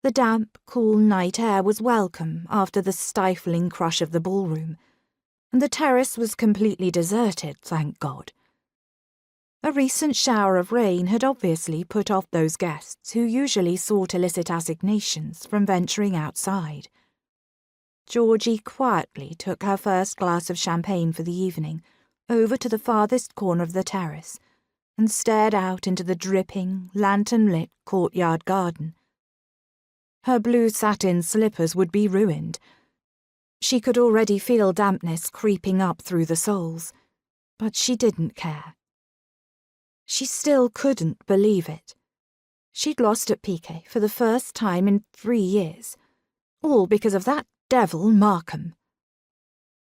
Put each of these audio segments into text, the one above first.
The damp, cool night air was welcome after the stifling crush of the ballroom, and the terrace was completely deserted, thank God. A recent shower of rain had obviously put off those guests who usually sought illicit assignations from venturing outside. Georgie quietly took her first glass of champagne for the evening over to the farthest corner of the terrace and stared out into the dripping, lantern-lit courtyard garden. Her blue satin slippers would be ruined. She could already feel dampness creeping up through the soles, but she didn't care. She still couldn't believe it. She'd lost at piquet for the first time in 3 years, all because of that devil Markham.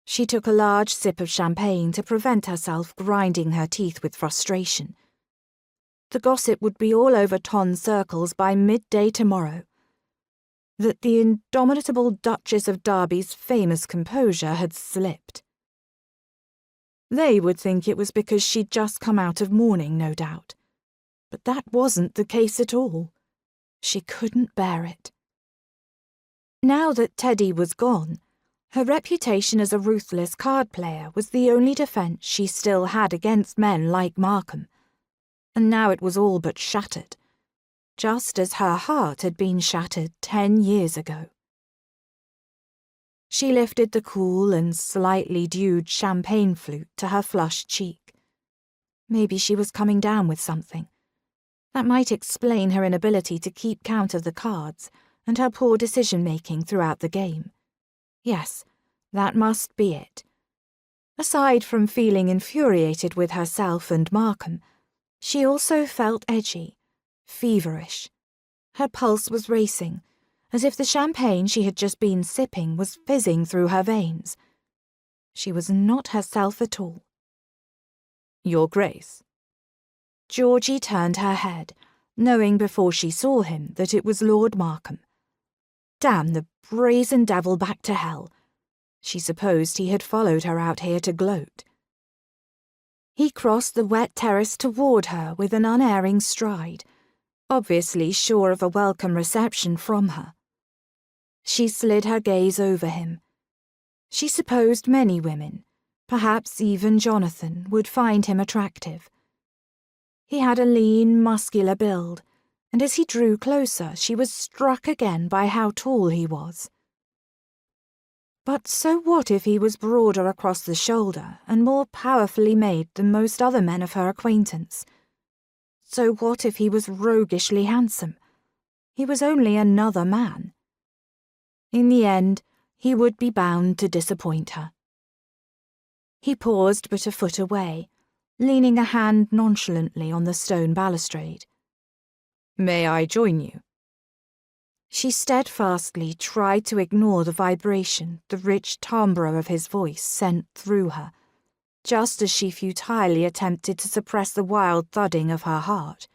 She took a large sip of champagne to prevent herself grinding her teeth with frustration. The gossip would be all over Ton's circles by midday tomorrow. That the indomitable Duchess of Darby's famous composure had slipped. They would think it was because she'd just come out of mourning, no doubt. But that wasn't the case at all. She couldn't bear it. Now that Teddy was gone, her reputation as a ruthless card player was the only defence she still had against men like Markham, and now it was all but shattered, just as her heart had been shattered 10 years ago. She lifted the cool and slightly dewed champagne flute to her flushed cheek. Maybe she was coming down with something. That might explain her inability to keep count of the cards and her poor decision-making throughout the game. Yes, that must be it. Aside from feeling infuriated with herself and Markham, she also felt edgy, feverish. Her pulse was racing, as if the champagne she had just been sipping was fizzing through her veins. She was not herself at all. "Your Grace." Georgie turned her head, knowing before she saw him that it was Lord Markham. Damn the brazen devil back to hell. She supposed he had followed her out here to gloat. He crossed the wet terrace toward her with an unerring stride, obviously sure of a welcome reception from her. She slid her gaze over him. She supposed many women, perhaps even Jonathan, would find him attractive. He had a lean, muscular build, and as he drew closer she was struck again by how tall he was. But so what if he was broader across the shoulder and more powerfully made than most other men of her acquaintance? So what if he was roguishly handsome? He was only another man. In the end, he would be bound to disappoint her. He paused but a foot away, leaning a hand nonchalantly on the stone balustrade. "May I join you?" She steadfastly tried to ignore the vibration the rich timbre of his voice sent through her, just as she futilely attempted to suppress the wild thudding of her heart.